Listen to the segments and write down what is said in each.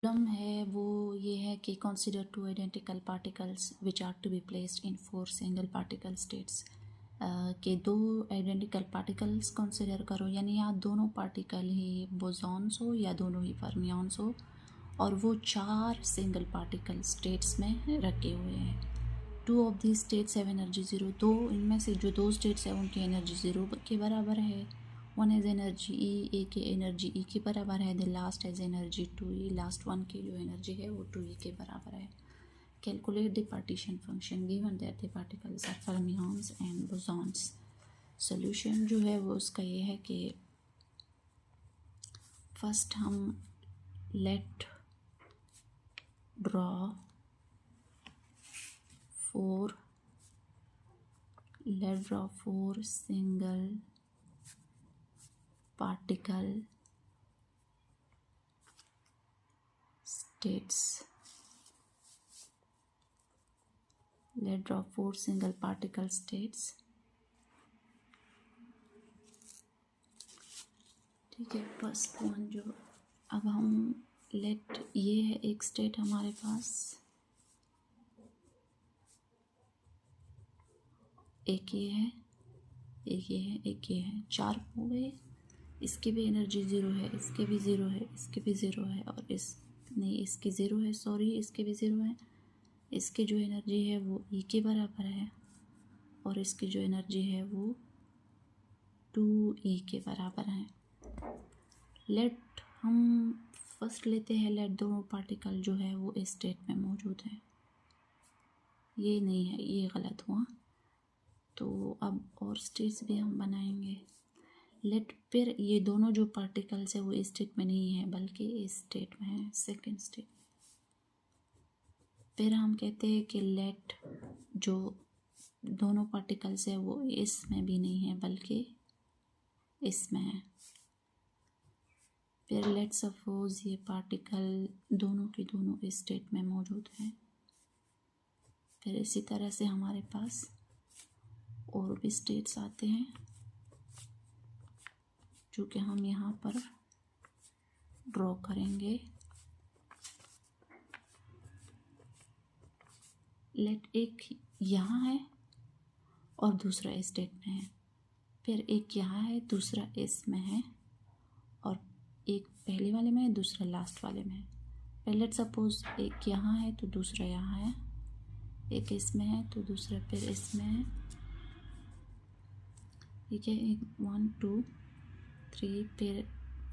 Problem है वो ये है कि consider two identical particles which are to be placed in 4 single particle states. कि 2 आइडेंटिकल पार्टिकल्स कंसीडर करो, यानी या दोनों पार्टिकल ही बोसॉन्स हो या दोनों ही फर्मियॉन्स हो, और वो 4 सिंगल पार्टिकल स्टेट्स में रखे हुए हैं। 2 of the states have energy zero. तो इनमें से जो 2 स्टेट्स हैं उनकी एनर्जी ज़ीरो के बराबर है। One has energy E, A के एनर्जी ई के बराबर है। The last has energy 2e, last one की जो एनर्जी है वो 2e के बराबर है। Calculate the partition function given that the particles are fermions and bosons. Solution जो है वो उसका ये है कि फर्स्ट हम let draw 4 single particle states. Let draw 4 single particle states. ठीक है, फर्स्ट वन जो अब हम लेट, ये है एक स्टेट हमारे पास, एक ये है, एक ये है, एक ये है, 4 हो गए। इसकी भी एनर्जी ज़ीरो है, इसके भी ज़ीरो है, इसके भी ज़ीरो है, और इसकी ज़ीरो है, सॉरी इसके भी ज़ीरो है। इसकी जो एनर्जी है वो ई के बराबर है, और इसकी जो एनर्जी है वो 2e के बराबर है। लेट हम फर्स्ट लेते हैं, लेट दोनों पार्टिकल जो है वो इस स्टेट में मौजूद है। ये नहीं है, ये गलत हुआ। तो अब और स्टेट्स भी हम बनाएंगे। लेट, फिर ये दोनों जो पार्टिकल्स है वो इस स्टेट में नहीं है बल्कि इस स्टेट में है, सेकंड स्टेट। फिर हम कहते हैं कि लेट जो दोनों पार्टिकल्स है वो इसमें भी नहीं है बल्कि इसमें है। फिर लेट सपोज ये पार्टिकल दोनों के दोनों इस स्टेट में मौजूद हैं। फिर इसी तरह से हमारे पास और भी स्टेट्स आते हैं जो कि हम यहाँ पर ड्रॉ करेंगे। लेट एक यहाँ है और दूसरा इस स्टेट में है, फिर एक यहाँ है, दूसरा इसमें है, और एक पहले वाले में है, दूसरा लास्ट वाले में है। फिर लेट सपोज एक यहाँ है तो दूसरा यहाँ है, एक इसमें है तो दूसरा फिर इसमें है। ठीक है, एक 1 2 3 फिर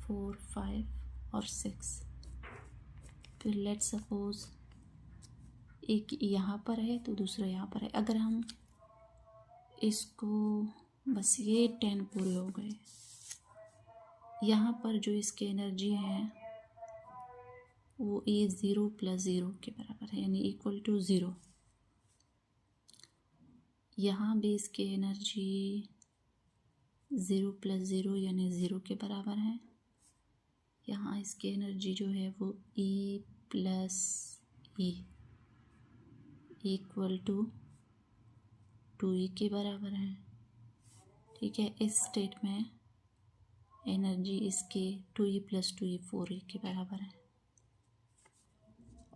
4 5 और 6। फिर लेट सपोज एक यहाँ पर है तो दूसरा यहाँ पर है। अगर हम इसको, बस ये 10 पूरे हो गए। यहाँ पर जो इसकी एनर्जी है वो ए 0 + 0 के बराबर है, यानी = 0। यहाँ भी इसकी एनर्जी 0 + 0 यानी 0 के बराबर है। यहाँ इसकी एनर्जी जो है वो E + E = 2E के बराबर है। ठीक है, इस स्टेट में एनर्जी इसके 2E + 2E 4E के बराबर है,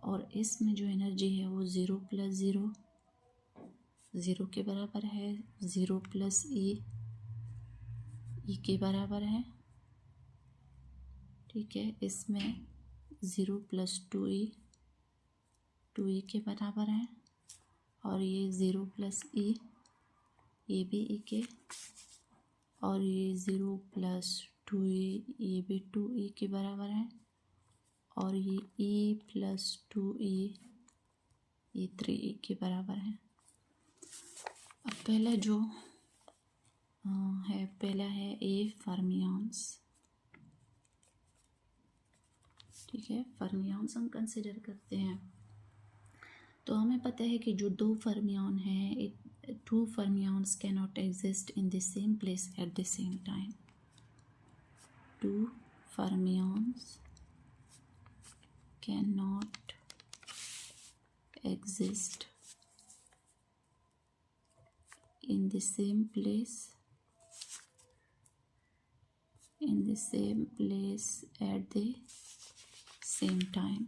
और इसमें जो एनर्जी है वो 0 + 0 0 के बराबर है, 0 + E के बराबर है। ठीक है, इसमें 0 + 2E 2E के बराबर है, और ये 0 + E ये भी E के, और ये 0 + 2E ये भी 2E के बराबर है, और ये E + 2E ये 3E के बराबर है। अब पहला जो है, पहला है ए फर्मियॉन्स। ठीक है, फर्मियॉन्स हम कंसिडर करते हैं। तो हमें पता है कि जो 2 फर्मियॉन हैं, 2 fermions cannot exist in the same place at the same time. 2 fermions cannot exist in the same place at the same time.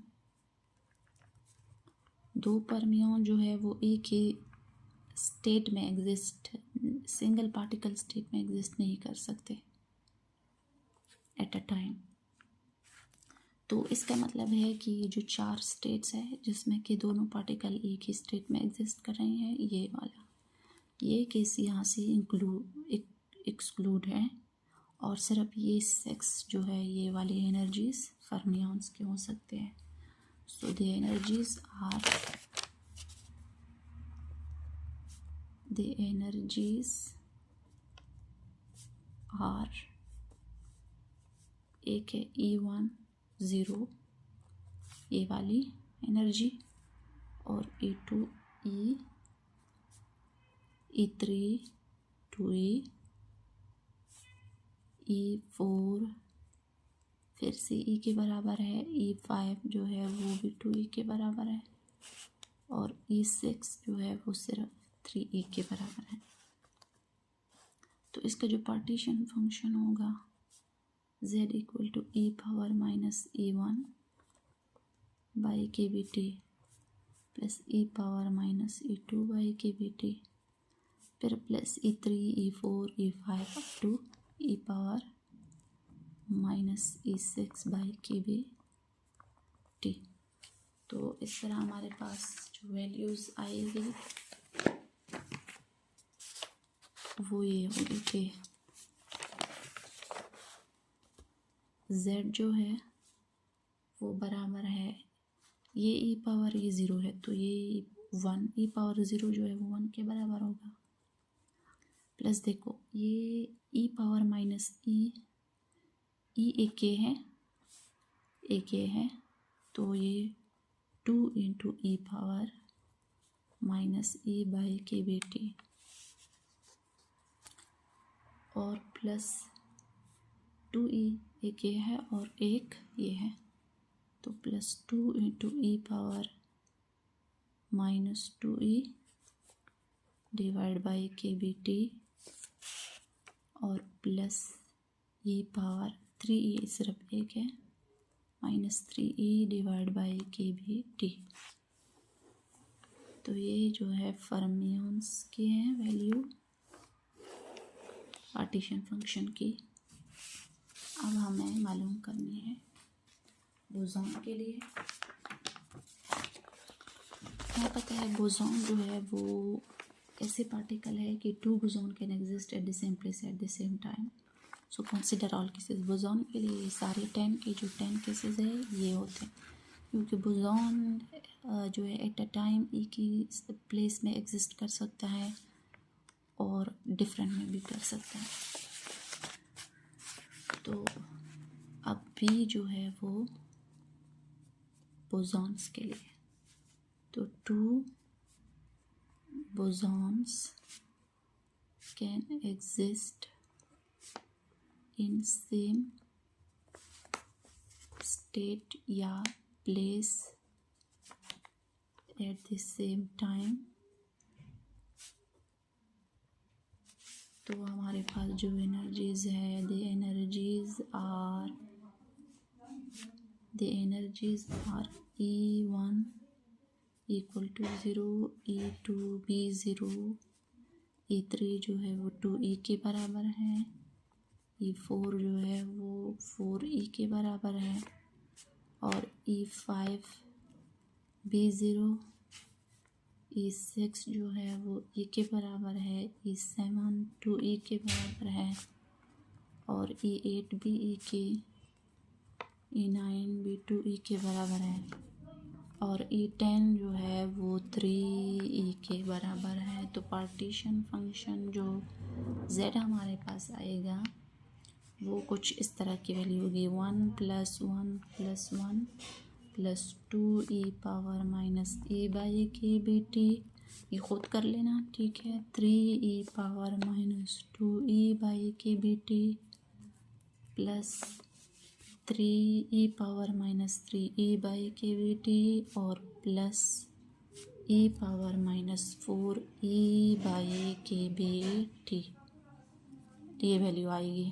दो परमियन जो है वो एक ही स्टेट में एग्जिस्ट, सिंगल पार्टिकल स्टेट में एग्जिस्ट नहीं कर सकते एट अ टाइम। तो इसका मतलब है कि जो 4 स्टेट्स है जिसमें कि दोनों पार्टिकल एक ही स्टेट में एग्जिस्ट कर रहे हैं, ये वाला, ये केस यहाँ से एक्सक्लूड है, और सिर्फ ये 6 जो है ये वाली एनर्जीज फर्मियंस के हो सकते हैं। सो द एनर्जीज आर एक है E1 0 ये वाली एनर्जी, और E2 E, E3 2E, E4 फिर से E के बराबर है, E5 जो है वो भी 2E के बराबर है, और E6 जो है वो सिर्फ 3E के बराबर है। तो इसका जो पार्टीशन फंक्शन होगा Z equal to E power minus E1 by KBT plus E power minus E2 by KBT, फिर plus E3 E4 E5 up to E power minus E6 by KBT। तो इस तरह हमारे पास जो वैल्यूज़ आएगी वो ये होगी कि Z जो है वो बराबर है, ये E पावर ये 0 है तो ये 1, E पावर 0 जो है वो 1 के बराबर होगा, प्लस देखो ये E पावर माइनस E एक है तो ये 2 into E power minus E by KBT, और प्लस 2E एक ये है और एक ये है, तो plus 2 into E power minus 2E divide by KBT, और प्लस E पावर 3E सिर्फ एक है minus 3E divide by KBT। तो ये जो है फर्मियंस की है वैल्यू पार्टीशन फंक्शन की। अब हमें मालूम करनी है बोसॉन के लिए। हमें पता है बोसॉन जो है वो ऐसे पार्टिकल है कि 2 boson can exist at the same place at the same time. So consider all cases. Boson के लिए सारे 10 केसेस है ये होते हैं, क्योंकि बोसॉन जो है एट अ टाइम एक ही प्लेस में एग्जिस्ट कर सकता है और डिफरेंट में भी कर सकता है। तो अब भी जो है वो बोसॉन्स के लिए, तो 2 bosons can exist in same state या place at the same time. तो हमारे पास जो एनर्जीज है the energies are E1 equal to 0, E2 भी 0, E3 जो है वो 2E के बराबर है, E4 जो है वो 4E के बराबर है, और E5 भी 0, E6 जो है वो E के बराबर है, E7 2E के बराबर है, और E8 भी E के, E9 भी 2E के बराबर है, और E10 जो है वो 3E के बराबर है। तो पार्टीशन फंक्शन जो Z हमारे पास आएगा वो कुछ इस तरह की वैल्यू होगी 1 + 1 + 1 + 2E power minus E by KBT, ये खुद कर लेना, ठीक है। 3E power minus 2E by KBT plus 3E power minus 3E by KBT, और plus E power minus 4E by KBT, ये वैल्यू आएगी।